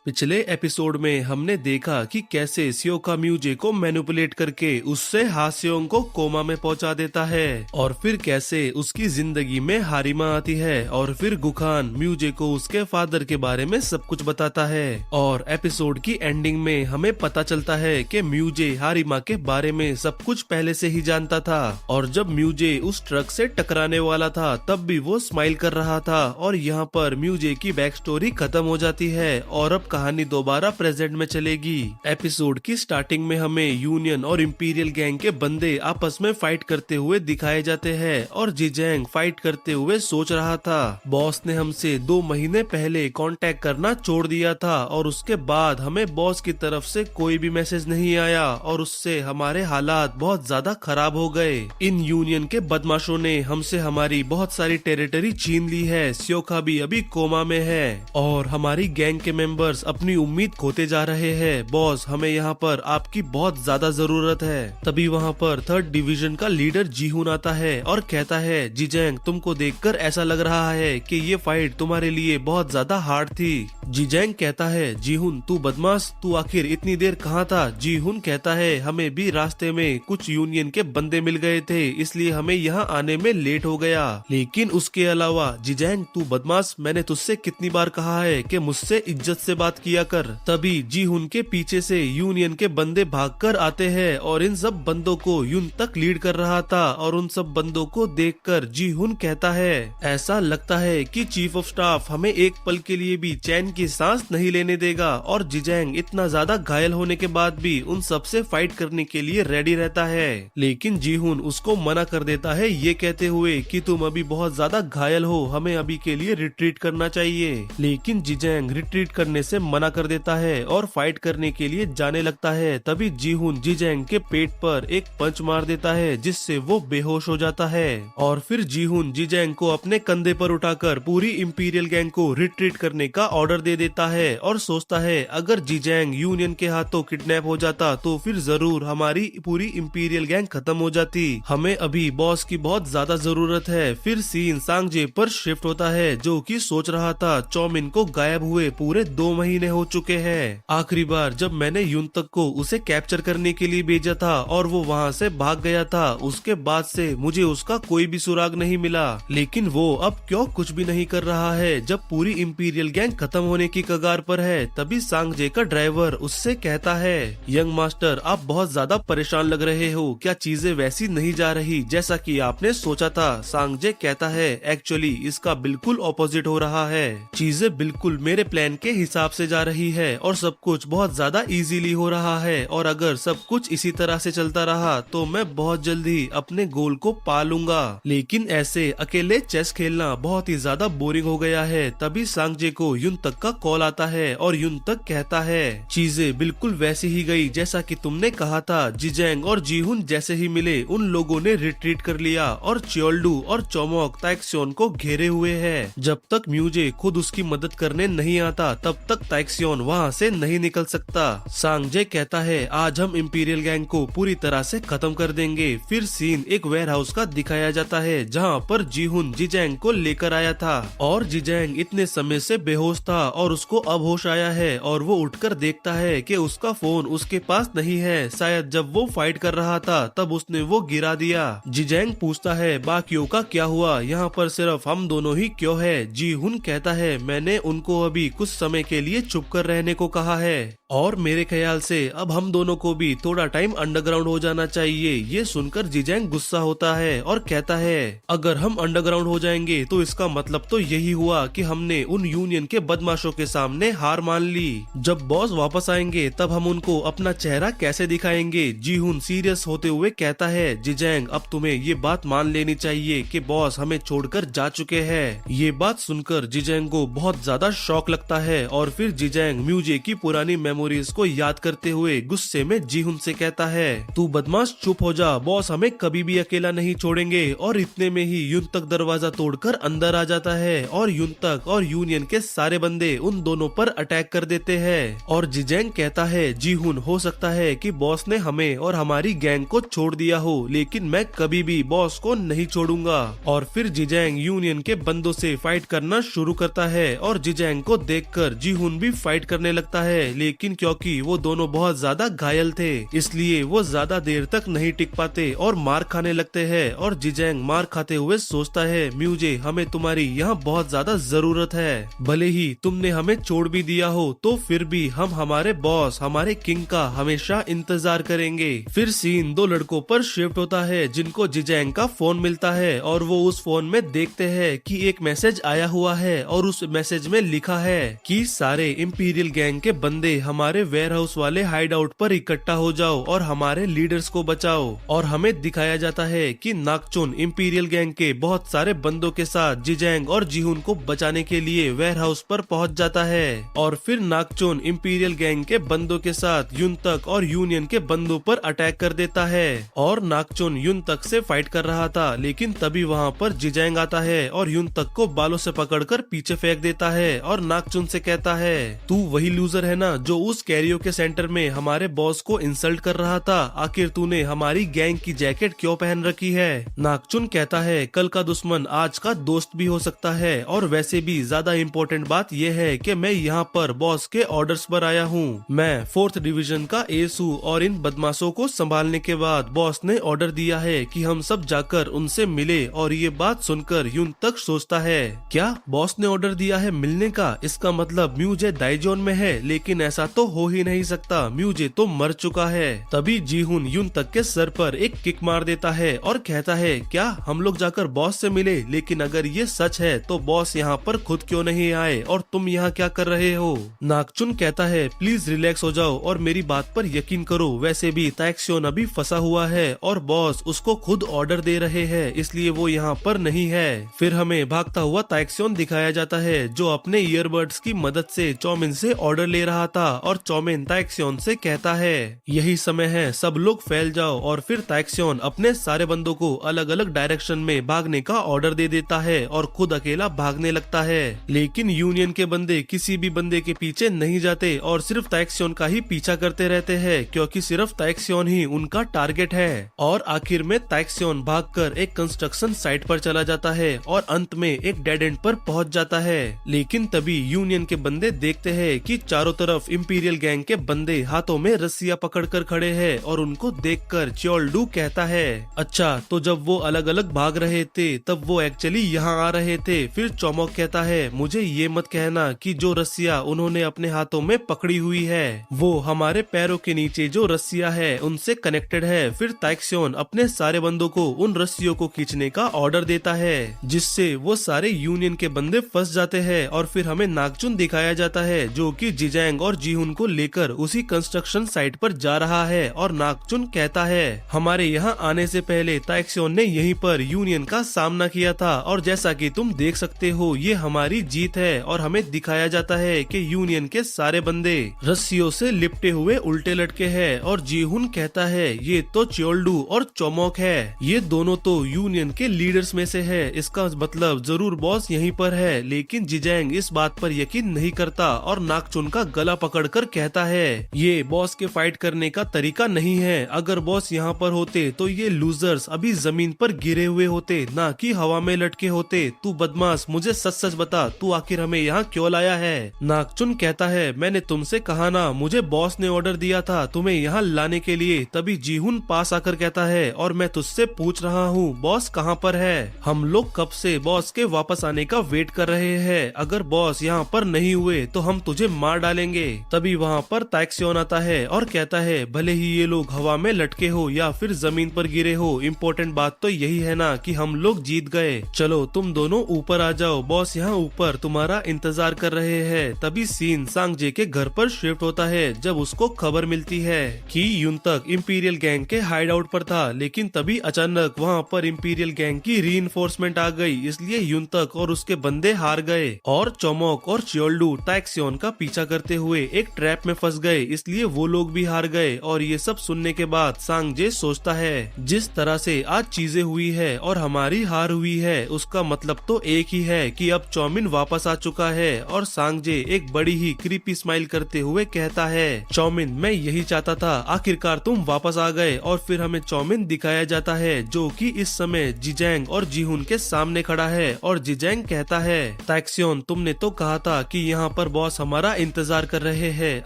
पिछले एपिसोड में हमने देखा कि कैसे स्योका म्यूजे को मैनिपुलेट करके उससे हास्योंग को कोमा में पहुंचा देता है और फिर कैसे उसकी जिंदगी में हारिमा आती है और फिर गुखान म्यूजे को उसके फादर के बारे में सब कुछ बताता है। और एपिसोड की एंडिंग में हमें पता चलता है कि म्यूजे हारिमा के बारे में सब कुछ पहले से ही जानता था और जब म्यूजे उस ट्रक से टकराने वाला था तब भी वो स्माइल कर रहा था। और यहाँ पर म्यूजे की बैक स्टोरी खत्म हो जाती है और अब कहानी दोबारा प्रेजेंट में चलेगी। एपिसोड की स्टार्टिंग में हमें यूनियन और इंपीरियल गैंग के बंदे आपस में फाइट करते हुए दिखाए जाते हैं और जिजैंग फाइट करते हुए सोच रहा था बॉस ने हमसे 2 महीने पहले कांटेक्ट करना छोड़ दिया था और उसके बाद हमें बॉस की तरफ से कोई भी मैसेज नहीं आया और उससे हमारे हालात बहुत ज्यादा खराब हो गए। इन यूनियन के बदमाशों ने हमसे हमारी बहुत सारी टेरिटरी छीन ली है। स्योका भी अभी कोमा में है और हमारी गैंग के मेंबर्स अपनी उम्मीद खोते जा रहे हैं। बॉस हमें यहाँ पर आपकी बहुत ज्यादा जरूरत है। तभी वहाँ पर 3rd डिवीजन का लीडर जीहुन आता है और कहता है जिजैंग तुमको देखकर ऐसा लग रहा है कि ये फाइट तुम्हारे लिए बहुत ज्यादा हार्ड थी। जिजैंग कहता है जीहुन तू बदमाश तू आखिर इतनी देर कहाँ था। जीहुन कहता है हमें भी रास्ते में कुछ यूनियन के बंदे मिल गए थे इसलिए हमें यहाँ आने में लेट हो गया। लेकिन उसके अलावा जिजैंग तू बदमाश मैंने तुझसे कितनी बार कहा है कि मुझसे इज्जत से बात किया कर। तभी जीहुन के पीछे से यूनियन के बंदे भागकर आते हैं और इन सब बंदों को यून तक लीड कर रहा था और उन सब बंदों को देखकर जीहुन कहता है ऐसा लगता है कि चीफ ऑफ स्टाफ हमें एक पल के लिए भी चैन की सांस नहीं लेने देगा। और जिजैंग इतना ज्यादा घायल होने के बाद भी उन सब से फाइट करने के लिए रेडी रहता है लेकिन जीहुन उसको मना कर देता है ये कहते हुए कि तुम अभी बहुत ज्यादा घायल हो हमें अभी के लिए रिट्रीट करना चाहिए। लेकिन जिजैंग रिट्रीट करने से मना कर देता है और फाइट करने के लिए जाने लगता है। तभी जीहुन जिजैंग के पेट पर एक पंच मार देता है जिससे वो बेहोश हो जाता है और फिर जीहुन जिजैंग को अपने कंधे पर उठाकर पूरी इंपीरियल गैंग को रिट्रीट करने का ऑर्डर दे देता है और सोचता है अगर जिजैंग यूनियन के हाथों किडनैप हो जाता तो फिर जरूर हमारी पूरी इंपीरियल गैंग खत्म हो जाती। हमें अभी बॉस की बहुत ज्यादा जरूरत है। फिर सीन सांगजे पर शिफ्ट होता है जो कि सोच रहा था चौमिन को गायब हुए पूरे 2 महीने हो चुके हैं। आखिरी बार जब मैंने यून तक को उसे कैप्चर करने के लिए भेजा था और वो वहाँ से भाग गया था उसके बाद से मुझे उसका कोई भी सुराग नहीं मिला। लेकिन वो अब क्यों कुछ भी नहीं कर रहा है जब पूरी इंपीरियल गैंग खत्म होने की कगार पर है। तभी सांगजे का ड्राइवर उससे कहता है यंग मास्टर आप बहुत ज्यादा परेशान लग रहे हो क्या चीजें वैसी नहीं जा रही जैसा कि आपने सोचा था। सांगजे कहता है एक्चुअली इसका बिल्कुल ऑपोजिट हो रहा है चीजें बिल्कुल मेरे प्लान के हिसाब से जा रही है और सब कुछ बहुत ज्यादा इजीली हो रहा है और अगर सब कुछ इसी तरह से चलता रहा तो मैं बहुत जल्दी अपने गोल को पा लूंगा। लेकिन ऐसे अकेले चेस खेलना बहुत ही ज्यादा बोरिंग हो गया है। तभी सांगजे को यून तक का कॉल आता है और यून तक कहता है चीजें बिल्कुल वैसी ही गई जैसा कि तुमने कहा था। जिजैंग और जीहुन जैसे ही मिले उन लोगों ने रिट्रीट कर लिया और चियोल्डू और चोमोक ताइक्स्योन को घेरे हुए है। जब तक म्यूजे खुद उसकी मदद करने नहीं आता तब तक ताइक्स्योन वहाँ से नहीं निकल सकता। सांगजे कहता है आज हम इंपीरियल गैंग को पूरी तरह से खत्म कर देंगे। फिर सीन एक वेयर हाउस का दिखाया जाता है जहाँ पर जीहुन जिजैंग को लेकर आया था और जिजैंग इतने समय से बेहोश था और उसको अब होश आया है और वो उठकर देखता है कि उसका फोन उसके पास नहीं है। शायद जब वो फाइट कर रहा था तब उसने वो गिरा दिया। जिजैंग पूछता है बाकियों का क्या हुआ यहाँ पर सिर्फ हम दोनों ही क्यों है। जीहुन कहता है मैंने उनको अभी कुछ समय के लिए चुप कर रहने को कहा है और मेरे ख्याल से अब हम दोनों को भी थोड़ा टाइम अंडरग्राउंड हो जाना चाहिए। ये सुनकर जिजैंग गुस्सा होता है और कहता है अगर हम अंडरग्राउंड हो जाएंगे तो इसका मतलब तो यही हुआ कि हमने उन यूनियन के बदमाशों के सामने हार मान ली। जब बॉस वापस आएंगे तब हम उनको अपना चेहरा कैसे दिखाएंगे। जीहुन सीरियस होते हुए कहता है जिजैंग अब तुम्हें ये बात मान लेनी चाहिए कि बॉस हमें छोड़कर जा चुके हैं। ये बात सुनकर जिजैंग को बहुत ज्यादा शौक लगता है और फिर जिजैंग म्यूजे की पुरानी मेमोरीज को याद करते हुए गुस्से में जीहुन से कहता है, तू बदमाश चुप हो जा, बॉस हमें कभी भी अकेला नहीं छोड़ेंगे। और इतने में ही युन तक दरवाजा तोड़कर अंदर आ जाता है और युन तक और यूनियन के सारे बंदे उन दोनों पर अटैक कर देते हैं। और जिजेंग कहता है, जीहुन हो सकता है कि बॉस ने हमें और हमारी गैंग को छोड़ दिया हो, लेकिन मैं कभी भी बॉस को नहीं छोड़ूंगा। और फिर जिजेंग यूनियन के बंदों से फाइट करना शुरू करता है और जिजेंग को देखकर जीहुन भी फाइट करने लगता है, लेकिन क्योंकि वो दोनों बहुत ज्यादा घायल थे इसलिए वो ज्यादा देर तक नहीं टिक पाते और मार खाने लगते हैं। और जिजेंग मार खाते हुए सोचता है, म्यूजे हमें तुम्हारी यहाँ बहुत ज्यादा जरूरत है, भले ही तुमने हमें छोड़ भी दिया हो तो फिर भी हम हमारे बॉस हमारे किंग का हमेशा इंतजार करेंगे। फिर सीन दो लड़कों पर शिफ्ट होता है जिनको जिजेंग का फोन मिलता है और वो उस फोन में देखते हैं कि एक मैसेज आया हुआ है और उस मैसेज में लिखा है कि सारे इंपीरियल गैंग के बंदे हमारे वेयर हाउस वाले हाइड आउट पर इकट्ठा हो जाओ और हमारे लीडर्स को बचाओ। और हमें दिखाया जाता है कि नाकचुन इंपीरियल गैंग के बहुत सारे बंदों के साथ जिजेंग और जीहुन को बचाने के लिए वेयर हाउस पर पहुंच जाता है। और फिर नाकचुन इंपीरियल गैंग के बंदों के साथ युन तक और यूनियन के बंदों पर अटैक कर देता है। और नाकचुन युन तक से फाइट कर रहा था, लेकिन तभी वहाँ पर जिजेंग आता है और युन तक को बालों से पकड़कर पीछे फेंक देता है और नाकचुन से कहता है, तू वही लूजर है ना जो उस कैरियोके सेंटर में हमारे बॉस को इंसल्ट कर रहा था, आखिर तूने हमारी गैंग की जैकेट क्यों पहन रखी है। नाकचुन कहता है, कल का दुश्मन आज का दोस्त भी हो सकता है और वैसे भी ज्यादा इम्पोर्टेंट बात यह है कि मैं यहाँ पर बॉस के ऑर्डर्स पर आया हूँ। मैं 4th डिवीजन का एस हूँ और इन बदमाशों को संभालने के बाद बॉस ने ऑर्डर दिया है कि हम सब जाकर उनसे मिले। और ये बात सुनकर युन तक सोचता है, क्या बॉस ने ऑर्डर दिया है मिलने का, इसका मतलब म्यूजे दाइजोन में है, लेकिन ऐसा तो हो ही नहीं सकता, म्यूजे तो मर चुका है। तभी जीहुन युन तक के सर पर एक किक मार देता है और कहता है, क्या हम लोग जाकर बॉस से मिले, लेकिन अगर ये सच है तो बॉस यहाँ पर खुद क्यों नहीं आए और तुम यहाँ क्या कर रहे हो। नाकचुन कहता है, प्लीज रिलैक्स हो जाओ और मेरी बात पर यकीन करो, वैसे भी ताइक्सियोन अभी फंसा हुआ है और बॉस उसको खुद ऑर्डर दे रहे हैं, इसलिए वो यहाँ पर नहीं है। फिर हमें भागता हुआ ताइक्सियोन दिखाया जाता है जो अपने ईयरबड्स की मदद से चौमिन से ऑर्डर ले रहा था और चौमिन ताइक्सियोन से कहता है, यही समय है, सब लोग फैल जाओ। और फिर ताइक्सियोन अपने सारे बंदों को अलग अलग डायरेक्शन में भागने का ऑर्डर दे देता है और खुद अकेला भागने लगता है, लेकिन यूनियन के बंदे किसी भी बंदे के पीछे नहीं जाते और सिर्फ ताइक्सियोन का ही पीछा करते रहते हैं, क्योंकि सिर्फ ताइक्सियोन ही उनका टारगेट है। और आखिर में ताइक्सियोन भागकर एक कंस्ट्रक्शन साइट पर चला जाता है और अंत में एक डेड एंड पर पहुंच जाता है। लेकिन तभी यूनियन के बंदे देखते हैं कि चारों तरफ इंपीरियल गैंग के बंदे हाथों में रस्सियां पकड़कर खड़े हैं और उनको देखकर च्योल्डू कहता है, अच्छा तो जब वो अलग अलग भाग रहे थे तब वो एक्चुअली यहाँ आ रहे थे। फिर चौमोक कहता है, मुझे ये मत कहना कि जो रस्सियां उन्होंने अपने हाथों में पकड़ी हुई है वो हमारे पैरों के नीचे जो रस्सियां है उनसे कनेक्टेड है। फिर ताइक्सियोन अपने सारे बंदों को उन रस्सियों को खींचने का ऑर्डर देता है, जिससे वो सारे यूनियन के बंदे फंस जाते हैं। और फिर हमें नाकचुन दिखाया जाता है जो कि जिजेंग और जीहुन को लेकर उसी कंस्ट्रक्शन साइट पर जा रहा है। और नाकचुन कहता है, हमारे यहाँ आने से पहले ताइक्सियोन ने यहीं पर यूनियन का सामना किया था और जैसा कि तुम देख सकते हो ये हमारी जीत है। और हमें दिखाया जाता है कि यूनियन के सारे बंदे रस्सियों से लिपटे हुए उल्टे लटके हैं। और जीहुन कहता है, ये तो च्योल्डू और चौमोक है, ये दोनों तो यूनियन के लीडर्स में से है, इसका मतलब जरूर बॉस यहीं पर है। लेकिन जिजेंग इस बात पर यकीन नहीं करता और नाकचुन का गला पकड़कर कहता है, ये बॉस के फाइट करने का तरीका नहीं है, अगर बॉस यहाँ पर होते तो ये लूजर्स अभी जमीन पर गिरे हुए होते, ना कि हवा में लटके होते। तू बदमाश, मुझे सच सच बता, तू आखिर हमें यहाँ क्यों लाया है। नाकचुन कहता है, मैंने तुमसे कहा ना, मुझे बॉस ने ऑर्डर दिया था तुम्हें यहाँ लाने के लिए। तभी जीहुन पास आकर कहता है, और मैं तुझसे पूछ रहा हूँ बॉस कहाँ पर है, हम लोग कब से बॉस के वापस आने का वेट कर रहे हैं, अगर बॉस यहाँ पर नहीं हुए तो हम तुझे मार डालेंगे। तभी वहाँ पर ताइक्सियोन आता है और कहता है, भले ही ये लोग हवा में लटके हो या फिर जमीन पर गिरे हो, इम्पोर्टेंट बात तो यही है ना कि हम लोग जीत गए, चलो तुम दोनों ऊपर आ जाओ, बॉस यहाँ ऊपर तुम्हारा इंतजार कर रहे हैं। तभी सीन सांगजे के घर पर शिफ्ट होता है जब उसको खबर मिलती है कि युन तक इंपीरियल गैंग के हाइड आउट पर था, लेकिन तभी अचानक वहाँ पर इंपीरियल गैंग की रीइंफोर्समेंट आ गई, इसलिए युन तक और उसके बंदे हार गए। और चौमोक और च्योल्डू ताइक्सियोन का पीछा करते हुए एक एक ट्रैप में फंस गए, इसलिए वो लोग भी हार गए। और ये सब सुनने के बाद सांगजे सोचता है जिस तरह से आज चीजें हुई है और हमारी हार हुई है उसका मतलब तो एक ही है कि अब चौमिन वापस आ चुका है। और सांगजे एक बड़ी ही क्रीपी स्माइल करते हुए कहता है, चौमिन मैं यही चाहता था, आखिरकार तुम वापस आ गए। और फिर हमें चौमिन दिखाया जाता है जो कि इस समय जिजैंग और जीहुन के सामने खड़ा है। और जिजैंग कहता है, ताक्सियोन तुमने तो कहा था कि यहाँ पर बॉस हमारा इंतजार कर रहे हैं,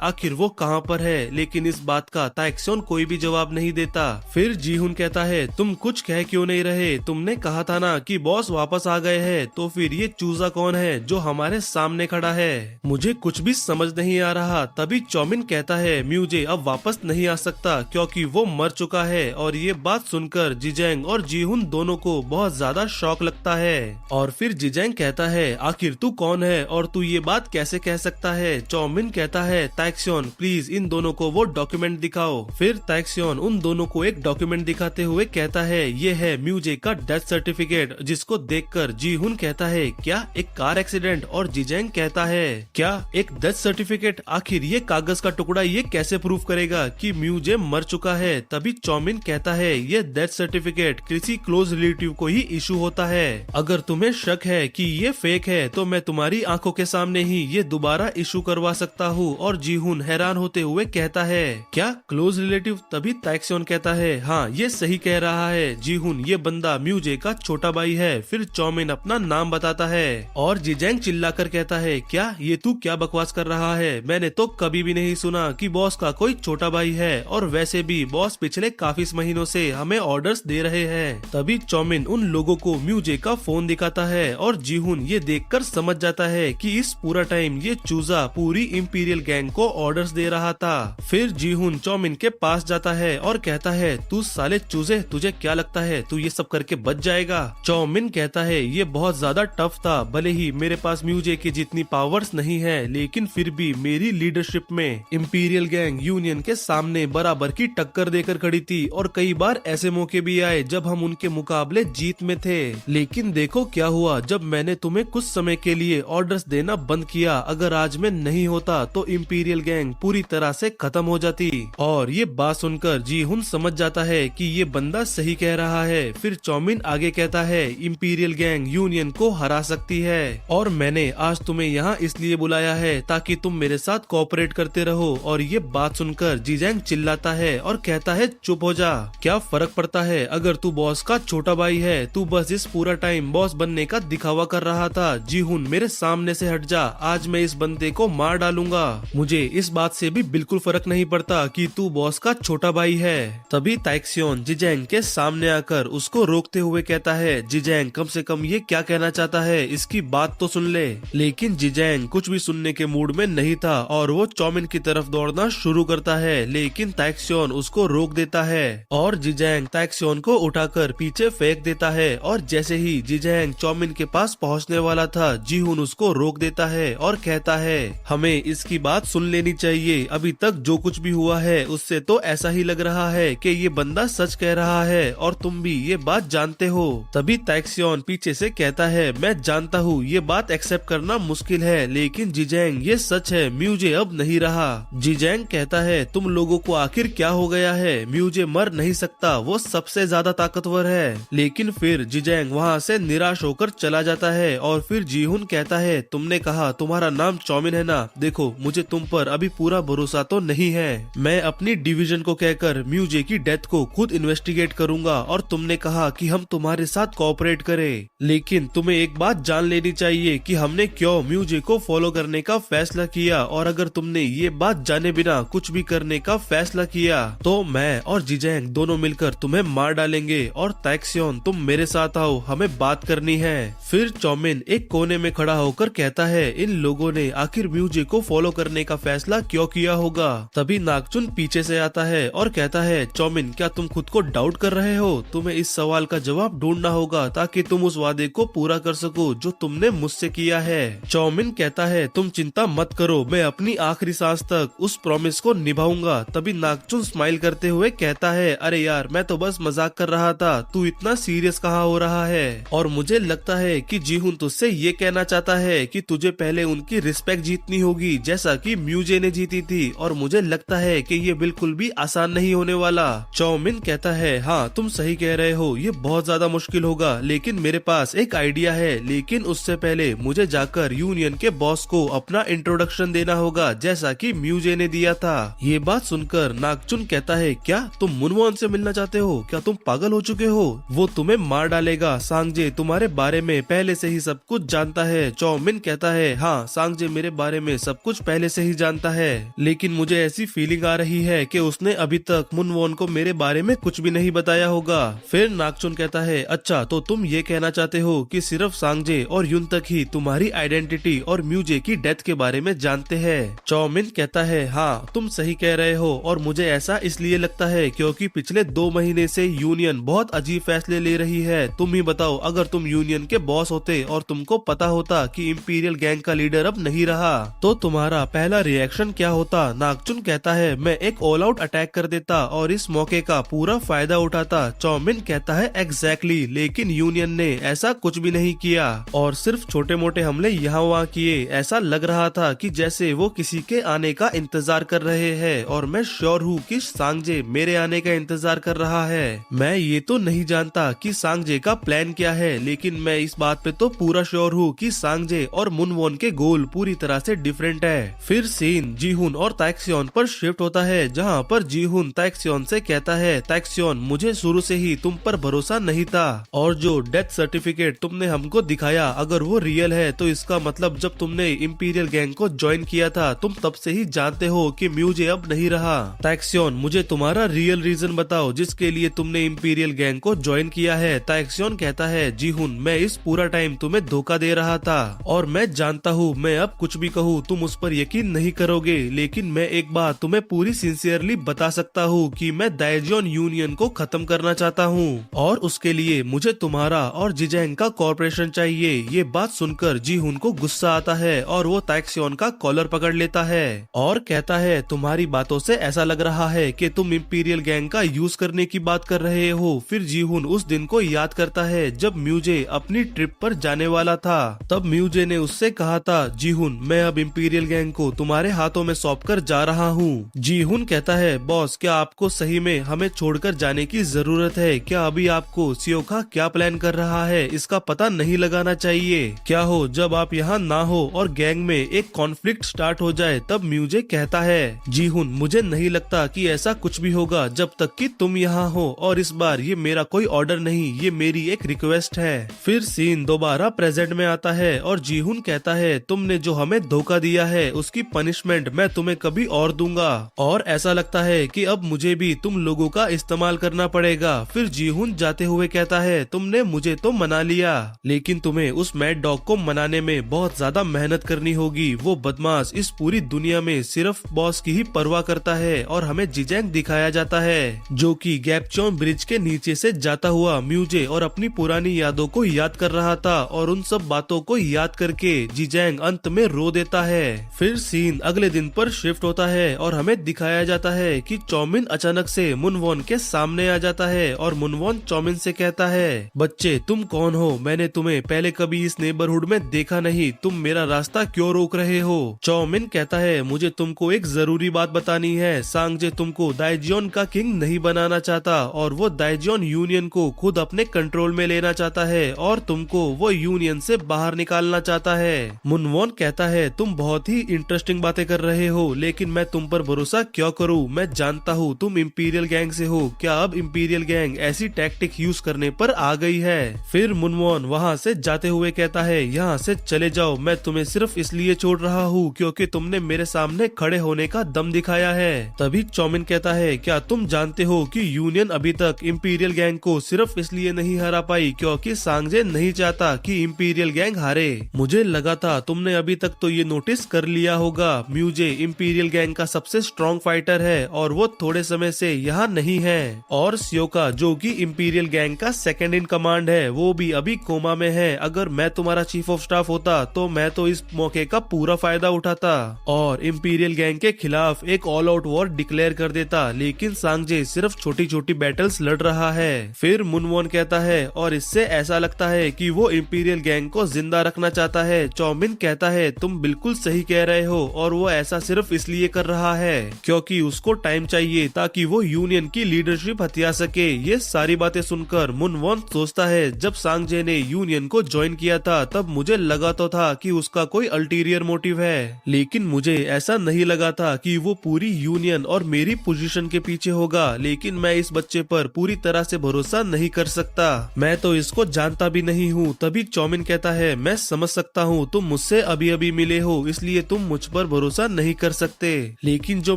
आखिर वो कहाँ पर है? लेकिन इस बात का ताक्सियोन कोई भी जवाब नहीं देता। फिर जीहुन कहता है, तुम कुछ कह क्यों नहीं रहे? तुमने कहा था ना कि बॉस वापस आ गए हैं, तो फिर ये चूजा कौन है जो हमारे सामने खड़ा है? मुझे कुछ भी समझ नहीं आ रहा। तभी चौमिन कहता है, म्यूजे अब वापस नहीं आ सकता क्योंकि वो मर चुका है। और ये बात सुनकर जिजैंग और जीहुन दोनों को बहुत ज्यादा शौक लगता है। और फिर जिजैंग कहता है, आखिर तू कौन है और तू ये बात कैसे कह सकता है? चौमिन कहता है, ताक्सियोन प्लीज इन दोनों को वो डॉक्यूमेंट दिखाओ। फिर ताक्सियोन उन दोनों को एक डॉक्यूमेंट दिखाते हुए कहता है, ये है म्यूजे का डेथ सर्टिफिकेट। जिसको देखकर जीहुन कहता है, क्या एक कार एक्सीडेंट? और जिजैंग कहता है, क्या एक डेथ सर्टिफिकेट? आखिर ये कागज का टुकड़ा ये कैसे प्रूफ करेगा कि म्यूजे मर चुका है? तभी चौमिन कहता है, ये डेथ सर्टिफिकेट किसी क्लोज रिलेटिव को ही इशू होता है। अगर तुम्हें शक है कि ये फेक है तो मैं तुम्हारी आंखों के सामने ही ये दोबारा इशू करवा सकता हूँ। और जीहुन हैरान होते हुए कहता है, क्या क्लोज रिलेटिव? तभी ताक्सियोन कहता है, हाँ ये सही कह रहा है जीहुन, ये बंदा म्यूजे का छोटा भाई है। फिर चौमिन अपना नाम बताता है और जिजैंग चिल्लाकर कहता है, क्या ये तू क्या बकवास कर रहा है? मैंने तो कभी भी नहीं सुना कि बॉस का कोई छोटा भाई है। और वैसे भी बॉस पिछले काफी महीनों से हमें ऑर्डर्स दे रहे हैं। तभी चौमिन उन लोगों को म्यूजे का फोन दिखाता है और जीहुन ये देखकर समझ जाता है कि इस पूरा टाइम ये चूजा पूरी इंपीरियल गैंग को ऑर्डर्स दे रहा था। फिर जीहुन चौमिन के पास जाता है और कहता है, तू साले चूजे, तुझे क्या लगता है तू ये सब करके बच जाएगा? चौमिन कहता है, ये बहुत ज्यादा टफ था, भले ही मेरे पास म्यूजे की जितनी पावर्स नहीं है, लेकिन फिर भी मेरी लीडरशिप में इंपीरियल गैंग यूनियन के सामने बराबर की टक्कर देकर खड़ी थी। और कई बार ऐसे मौके भी आए जब हम उनके मुकाबले जीत में थे। लेकिन देखो क्या हुआ जब मैंने तुम्हें कुछ समय के लिए ऑर्डर्स देना बंद किया। अगर आज मैं नहीं होता तो इंपीरियल गैंग पूरी तरह से खत्म हो जाती। और ये बात सुनकर जीहुन समझ जाता है कि ये बंदा सही कह रहा है। फिर चौमिन आगे कहता है, इंपीरियल गैंग यूनियन को हरा सकती है और मैंने आज तुम्हें यहाँ इसलिए बुलाया है ताकि तुम मेरे साथ कोऑपरेट करते रहो। और ये बात सुनकर जिजैंग चिल्लाता है और कहता है, चुप हो जा, क्या फर्क पड़ता है अगर तू बॉस का छोटा भाई है? तू बस इस पूरा टाइम बॉस बनने का दिखावा कर रहा था। जीहुन मेरे सामने से हट जा, आज मैं इस बंदे को मार डालूंगा। मुझे इस बात से भी बिल्कुल फर्क नहीं पड़ता कि तू बॉस का छोटा भाई है। तभी ताक्सियोन जिजैंग के सामने आकर उसको रोकते हुए कहता है, जिजैंग कम से कम ये क्या कहना चाहता है, इसकी बात तो सुन ले। लेकिन जिजैंग कुछ भी सुनने के मूड में नहीं था और वो चौमिन की तरफ दौड़ना शुरू करता है। लेकिन ताक्सियोन उसको रोक देता है और जिजैंग ताक्सियोन को उठाकर पीछे फेंक देता है। और जैसे ही जिजैंग चौमिन के पास पहुंचने वाला था, जीहुन उसको रोक देता है और कहता है, हमें इसकी बात सुन लेनी चाहिए। अभी तक जो कुछ भी हुआ है उससे तो ऐसा ही लग रहा है कि ये बंदा सच कह रहा है और तुम भी ये बात जानते हो। तभी ताक्सियोन पीछे से कहता है, मैं जानता हूँ ये बात एक्सेप्ट करना मुश्किल है, लेकिन जिजैंग ये सच है, म्यूजे अब नहीं रहा। जिजैंग कहता है, तुम लोगों को आखिर क्या हो गया है? म्यूजे मर नहीं सकता, वो सबसे ज्यादा ताकतवर है। लेकिन फिर जिजैंग वहाँ से निराश होकर चला जाता है। और फिर जीहुन कहता है, तुमने कहा तुम्हारा नाम चौमिन है ना, देखो मुझे तुम पर अभी पूरा भरोसा तो नहीं है। मैं अपनी डिवीजन को कहकर म्यूजे की डेथ को खुद इन्वेस्टिगेट करूंगा और तुमने कहा कि हम तुम्हारे साथ कोऑपरेट करें। लेकिन तुम्हें एक बात जान लेनी चाहिए कि हमने क्यों म्यूजे को फॉलो करने का फैसला किया। और अगर तुमने ये बात जाने बिना कुछ भी करने का फैसला किया तो मैं और जिजैंग दोनों मिलकर तुम्हें मार डालेंगे। और ताक्सियोन तुम मेरे साथ आओ, हमें बात करनी है। फिर चौमिन एक कोने में खड़ा होकर कहता है, इन लोगों ने आखिर म्यूजे को फॉलो करने का फैसला क्यों किया होगा? तभी नागचुन पीछे से आता है और कहता है, चौमिन क्या तुम खुद को डाउट कर रहे हो? तुम्हें इस सवाल का जवाब ढूंढना होगा ताकि तुम उस वादे को पूरा कर सको जो तुमने मुझसे किया है। चौमिन कहता है, तुम चिंता मत करो, मैं अपनी आखिरी सांस तक उस प्रॉमिस को निभाऊंगा। तभी नागचुन स्माइल करते हुए कहता है, अरे यार मैं तो बस मजाक कर रहा था, तू इतना सीरियस कहाँ हो रहा है? और मुझे लगता है कि जीहुन तुझसे ये कहना चाहता है कि तुझे पहले उनकी रिस्पेक्ट जीतनी होगी जैसा कि कि म्यूजे ने जीती थी और मुझे लगता है कि ये बिल्कुल भी आसान नहीं होने वाला। चौमिन कहता है हाँ तुम सही कह रहे हो, ये बहुत ज्यादा मुश्किल होगा, लेकिन मेरे पास एक आइडिया है। लेकिन उससे पहले मुझे जाकर यूनियन के बॉस को अपना इंट्रोडक्शन देना होगा जैसा कि म्यूजे ने दिया था। ये बात सुनकर नागचुन कहता है क्या तुम मुनवॉन से मिलना चाहते हो? क्या तुम पागल हो चुके हो? वो तुम्हें मार डालेगा। सांगजे तुम्हारे बारे में पहले से ही सब कुछ जानता है। चौमिन कहता है हाँ सांगजे मेरे बारे में सब कुछ पहले से ही जानता है, लेकिन मुझे ऐसी फीलिंग आ रही है कि उसने अभी तक मुनवॉन को मेरे बारे में कुछ भी नहीं बताया होगा। फिर नागचुन कहता है अच्छा तो तुम ये कहना चाहते हो कि सिर्फ सांगजे और युन तक ही तुम्हारी आइडेंटिटी और म्यूजे की डेथ के बारे में जानते हैं। चौमिन कहता है हाँ तुम सही कह रहे हो, और मुझे ऐसा इसलिए लगता है क्योंकि पिछले 2 महीने से यूनियन बहुत अजीब फैसले ले रही है। तुम ही बताओ, अगर तुम यूनियन के बॉस होते और तुमको पता होता कि इंपीरियल गैंग का लीडर अब नहीं रहा, तो तुम्हारा पहला रिएक्शन क्या होता? नागचुन कहता है मैं एक ऑल आउट अटैक कर देता और इस मौके का पूरा फायदा उठाता। चौमिन कहता है एग्जैक्टली, लेकिन यूनियन ने ऐसा कुछ भी नहीं किया और सिर्फ छोटे मोटे हमले यहाँ वहाँ किए। ऐसा लग रहा था कि जैसे वो किसी के आने का इंतजार कर रहे हैं, और मैं श्योर हूँ कि सांगजे मेरे आने का इंतजार कर रहा है। मैं ये तो नहीं जानता कि सांगजे का प्लान क्या है, लेकिन मैं इस बात पे तो पूरा श्योर हूँ कि सांगजे और मुनवॉन के गोल पूरी तरह से डिफरेंट है। फिर सीन जीहुन और ताइक्सियोन पर शिफ्ट होता है, जहाँ पर जीहुन ताइक्सियोन से कहता है ताइक्सियोन मुझे शुरू से ही तुम पर भरोसा नहीं था, और जो डेथ सर्टिफिकेट तुमने हमको दिखाया अगर वो रियल है तो इसका मतलब जब तुमने इंपीरियल गैंग को ज्वाइन किया था तुम तब से ही जानते हो कि म्यूजे अब नहीं रहा। ताइक्सियोन मुझे तुम्हारा रियल रीजन बताओ जिसके लिए तुमने इंपीरियल गैंग को ज्वाइन किया है। ताइक्सियोन कहता है जीहुन मैं इस पूरा टाइम तुम्हें धोखा दे रहा था, और मैं जानता हूँ मैं अब कुछ भी कहूँ तुम उस पर यकीन नहीं करोगे, लेकिन मैं एक बात तुम्हें पूरी सिंसियरली बता सकता हूँ कि मैं दाइजियोन यूनियन को खत्म करना चाहता हूँ, और उसके लिए मुझे तुम्हारा और जिजैंग का कॉर्पोरेशन चाहिए। ये बात सुनकर जीहुन को गुस्सा आता है और वो ताइक्सियोन का कॉलर पकड़ लेता है और कहता है तुम्हारी बातों से ऐसा लग रहा है कि तुम इंपीरियल गैंग का यूज करने की बात कर रहे हो। फिर जीहुन उस दिन को याद करता है जब म्यूजे अपनी ट्रिप पर जाने वाला था। तब म्यूजे ने उससे कहा था जीहुन मैं अब इंपीरियल गैंग को तुम्हारे हाथों में सौंप कर जा रहा हूँ। जीहुन कहता है बॉस क्या आपको सही में हमें छोड़कर जाने की जरूरत है? क्या अभी आपको सियोका क्या प्लान कर रहा है इसका पता नहीं लगाना चाहिए? क्या हो जब आप यहाँ ना हो और गैंग में एक कॉन्फ्लिक्ट स्टार्ट हो जाए? तब म्यूजे कहता है जीहुन मुझे नहीं लगता कि ऐसा कुछ भी होगा जब तक कि तुम यहाँ हो, और इस बार ये मेरा कोई ऑर्डर नहीं, ये मेरी एक रिक्वेस्ट है। फिर सीन दोबारा प्रेजेंट में आता है और जीहुन कहता है तुमने जो हमें धोखा दिया है उसकी पनिशमेंट मैं तुम्हें कभी और दूंगा, और ऐसा लगता है कि अब मुझे भी तुम लोगों का इस्तेमाल करना पड़ेगा। फिर जीहुन जाते हुए कहता है तुमने मुझे तो मना लिया, लेकिन तुम्हें उस मैड डॉग को मनाने में बहुत ज्यादा मेहनत करनी होगी। वो बदमाश इस पूरी दुनिया में सिर्फ बॉस की ही परवाह करता है, और हमें जिजैंग दिखाया जाता है जो कि गैपचॉन ब्रिज के नीचे से जाता हुआ म्यूजे और अपनी पुरानी यादों को याद कर रहा था, और उन सब बातों को याद करके जिजैंग अंत में रो देता है। फिर सीन अगले दिन पर शिफ्ट होता है और हमें दिखाया जाता है कि चौमिन अचानक से मुनवॉन के सामने आ जाता है, और मुनवॉन चौमिन से कहता है बच्चे तुम कौन हो? मैंने तुम्हें पहले कभी इस नेबरहुड में देखा नहीं, तुम मेरा रास्ता क्यों रोक रहे हो? चौमिन कहता है मुझे तुमको एक जरूरी बात बतानी है। सांगजे तुमको दाइजियोन का किंग नहीं बनाना चाहता, और वो दाइजियोन यूनियन को खुद अपने कंट्रोल में लेना चाहता है, और तुमको वो यूनियन से बाहर निकालना चाहता है। मुनवॉन कहता है तुम बहुत ही इंटरेस्टिंग बातें कर रहे हो, लेकिन मैं तुम पर भरोसा क्यों करूं? मैं जानता हूं तुम इंपीरियल गैंग से हो। क्या अब इंपीरियल गैंग ऐसी टैक्टिक यूज करने पर आ गई है? फिर मुनवॉन वहां से जाते हुए कहता है यहाँ से चले जाओ, मैं तुम्हें सिर्फ इसलिए छोड़ रहा हूँ क्योंकि तुमने मेरे सामने खड़े होने का दम दिखाया है। तभी चौमिन कहता है क्या तुम जानते हो कि यूनियन अभी तक इंपीरियल गैंग को सिर्फ इसलिए नहीं हरा पाई क्योंकि सांगजे नहीं चाहता कि इंपीरियल गैंग हारे। मुझे लगा था तुमने अभी तक तो ये नोटिस कर लिया होगा, म्यूजे इंपीरियल गैंग का सबसे स्ट्रॉन्ग फाइटर है और वो थोड़े समय से यहाँ नहीं है, और सियोका जो कि इंपीरियल गैंग का सेकंड इन कमांड है वो भी अभी कोमा में है। अगर मैं तुम्हारा चीफ ऑफ स्टाफ होता तो मैं तो इस मौके का पूरा फायदा उठाता और इंपीरियल गैंग के खिलाफ एक ऑल आउट वॉर डिक्लेयर कर देता, लेकिन सांगजे सिर्फ छोटी छोटी बैटल्स लड़ रहा है। फिर मुनवॉन कहता है और इससे ऐसा लगता है कि वो इंपीरियल गैंग को जिंदा रखना चाहता है। चौमिन कहता है तुम बिल्कुल सही कह रहे हो, हो और वो ऐसा सिर्फ इसलिए कर रहा है क्योंकि उसको टाइम चाहिए ताकि वो यूनियन की लीडरशिप हथिया सके। ये सारी बातें सुनकर मुनवॉन सोचता है, जब सांगजे ने यूनियन को ज्वाइन किया था तब मुझे लगा तो था कि उसका कोई अल्टीरियर मोटिव है, लेकिन मुझे ऐसा नहीं लगा था कि वो पूरी यूनियन और मेरी पोजीशन के पीछे होगा। लेकिन मैं इस बच्चे पर पूरी तरह से भरोसा नहीं कर सकता, मैं तो इसको जानता भी नहीं हूँ। तभी चौमिन कहता है, मैं समझ सकता हूँ तुम मुझसे अभी अभी मिले हो इसलिए तुम मुझ पर भरोसा नहीं कर सकते, लेकिन जो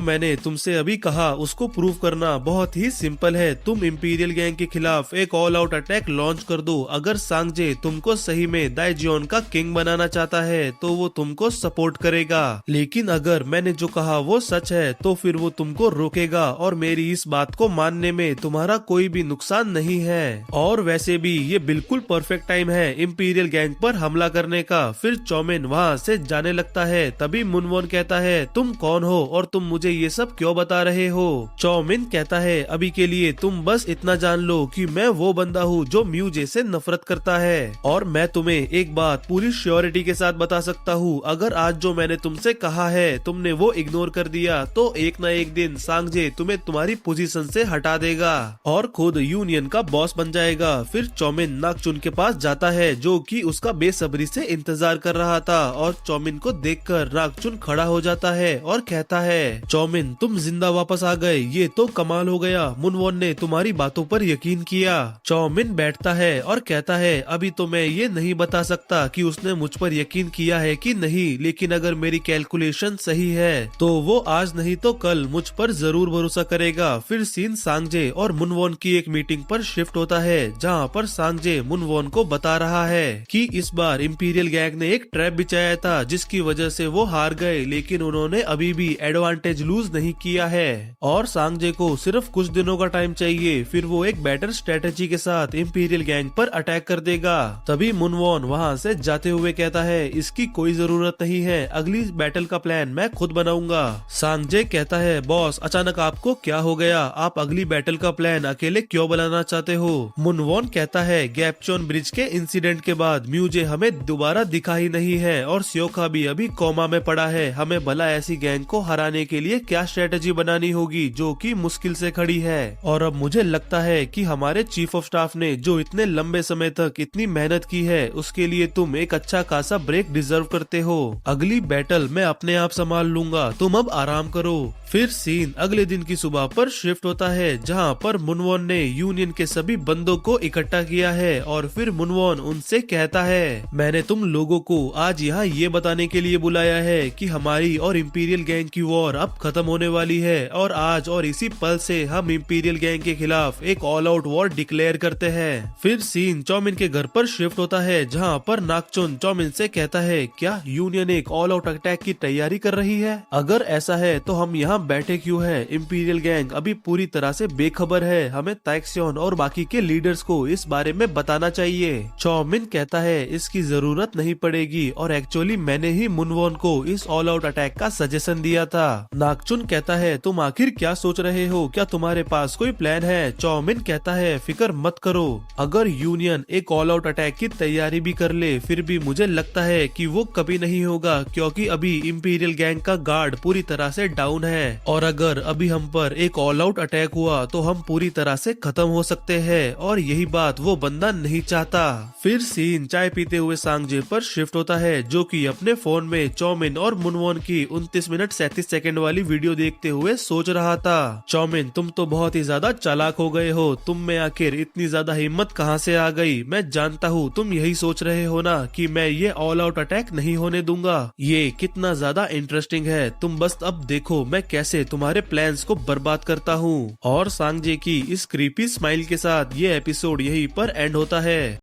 मैंने तुमसे अभी कहा उसको प्रूव करना बहुत ही सिंपल है। तुम इंपीरियल गैंग के खिलाफ एक ऑल आउट अटैक लॉन्च कर दो। अगर सांगजे तुमको सही में दाइजियोन का किंग बनाना चाहता है तो वो तुमको सपोर्ट करेगा, लेकिन अगर मैंने जो कहा वो सच है तो फिर वो तुमको रोकेगा और मेरी इस बात को मानने में तुम्हारा कोई भी नुकसान नहीं है। और वैसे भी ये बिल्कुल परफेक्ट टाइम है इंपीरियल गैंग पर हमला करने का। फिर चौमिन वहाँ से जाने लगता है। तभी मुनवॉन कहता है, तुम कौन हो और तुम मुझे ये सब क्यों बता रहे हो? चौमिन कहता है, अभी के लिए तुम बस इतना जान लो कि मैं वो बंदा हूँ जो म्यूजे से नफरत करता है, और मैं तुम्हें एक बात पूरी श्योरिटी के साथ बता सकता हूँ, अगर आज जो मैंने तुमसे कहा है तुमने वो इग्नोर कर दिया तो एक न एक दिन सांगजे तुम्हें तुम्हारी पोजीशन से हटा देगा और खुद यूनियन का बॉस बन जाएगा। फिर चौमिन नागचुन के पास जाता है जो कि उसका बेसब्री से इंतजार कर रहा था, और चौमिन को देखकर नागचुन खड़ा हो जाता है और कहता है, चौमिन तुम जिंदा वापस आ गए, ये तो कमाल हो गया, मुनवॉन ने तुम्हारी बातों पर यकीन किया। चौमिन बैठता है और कहता है, अभी तो मैं ये नहीं बता सकता कि उसने मुझ पर यकीन किया है कि नहीं, लेकिन अगर मेरी कैलकुलेशन सही है तो वो आज नहीं तो कल मुझ पर जरूर भरोसा करेगा। फिर सीन सांगजे और मुनवॉन की एक मीटिंग पर शिफ्ट होता है जहाँ पर सांगजे मुनवॉन को बता रहा है कि इस बार इंपीरियल गैंग ने एक ट्रैप बिछाया था जिसकी वजह से वो हार गए, लेकिन उन्होंने अभी भी एडवांटेज लूज नहीं किया है और सांगजे को सिर्फ कुछ दिनों का टाइम चाहिए, फिर वो एक बेटर स्ट्रेटेजी के साथ इंपीरियल गैंग पर अटैक कर देगा। तभी मुनवॉन वहाँ से जाते हुए कहता है, इसकी कोई जरूरत नहीं है, अगली बैटल का प्लान मैं खुद बनाऊंगा। सांगजे कहता है, बॉस अचानक आपको क्या हो गया, आप अगली बैटल का प्लान अकेले क्यों बनाना चाहते हो? मुनवॉन कहता है, गैपचोन ब्रिज के इंसिडेंट के बाद म्यूजे हमें दोबारा दिखा ही नहीं है और स्योका भी अभी कोमा में पड़ा है, हमें भला ऐसी गैंग को हराने के लिए क्या स्ट्रेटेजी बनानी होगी जो कि मुश्किल से खड़ी है। और अब मुझे लगता है कि हमारे चीफ ऑफ स्टाफ ने जो इतने लंबे समय तक इतनी मेहनत की है उसके लिए तुम एक अच्छा खासा ब्रेक डिजर्व करते हो, अगली बैटल मैं अपने आप संभाल लूंगा, तुम अब आराम करो। फिर सीन अगले दिन की सुबह पर शिफ्ट होता है जहां पर मुनवॉन ने यूनियन के सभी बंदों को इकट्ठा किया है और फिर मुनवॉन उनसे कहता है, मैंने तुम लोगों को आज यहाँ ये बताने के लिए बुलाया है कि हमारी और इंपीरियल गैंग की वॉर अब खत्म होने वाली है और आज और इसी पल से हम इंपीरियल गैंग के खिलाफ एक ऑल आउट वॉर डिक्लेयर करते हैं। फिर सीन चौमिन के घर पर शिफ्ट होता है जहाँ पर नागचुन चौमिन से कहता है, क्या यूनियन एक ऑल आउट अटैक की तैयारी कर रही है? अगर ऐसा है तो हम यहाँ बैठे क्यों है? इंपीरियल गैंग अभी पूरी तरह से बेखबर है, हमें ताइक्सियोन और बाकी के लीडर्स को इस बारे में बताना चाहिए। चौमिन कहता है, इसकी जरूरत नहीं पड़ेगी और एक्चुअली मैंने ही मुनवॉन को इस ऑल आउट अटैक का सजेशन दिया था। नागचुन कहता है, तुम आखिर क्या सोच रहे हो, क्या तुम्हारे पास कोई प्लान है? चौमिन कहता है, फिक्र मत करो, अगर यूनियन एक ऑल आउट अटैक की तैयारी भी कर ले फिर भी मुझे लगता है कि वो कभी नहीं होगा क्योंकि अभी इंपीरियल गैंग का गार्ड पूरी तरह से डाउन है और अगर अभी हम पर एक ऑल आउट अटैक हुआ तो हम पूरी तरह से खत्म हो सकते हैं और यही बात वो बंदा नहीं चाहता। फिर सीन चाय पीते हुए सांगजे पर शिफ्ट होता है जो कि अपने फोन में चौमिन और मुनवॉन की 29 मिनट 37 सेकंड वाली वीडियो देखते हुए सोच रहा था, चौमिन तुम तो बहुत ही ज्यादा चालाक हो गए हो, तुम में आखिर इतनी ज्यादा हिम्मत कहाँ से आ गई? मैं जानता हूँ तुम यही सोच रहे हो ना कि मैं ये ऑल आउट अटैक नहीं होने दूंगा। ये कितना ज्यादा इंटरेस्टिंग है, तुम बस अब देखो मैं कैसे तुम्हारे प्लान्स को बर्बाद करता हूँ। और सांगजे की इस क्रीपी स्माइल के साथ ये एपिसोड यहीं पर एंड होता है।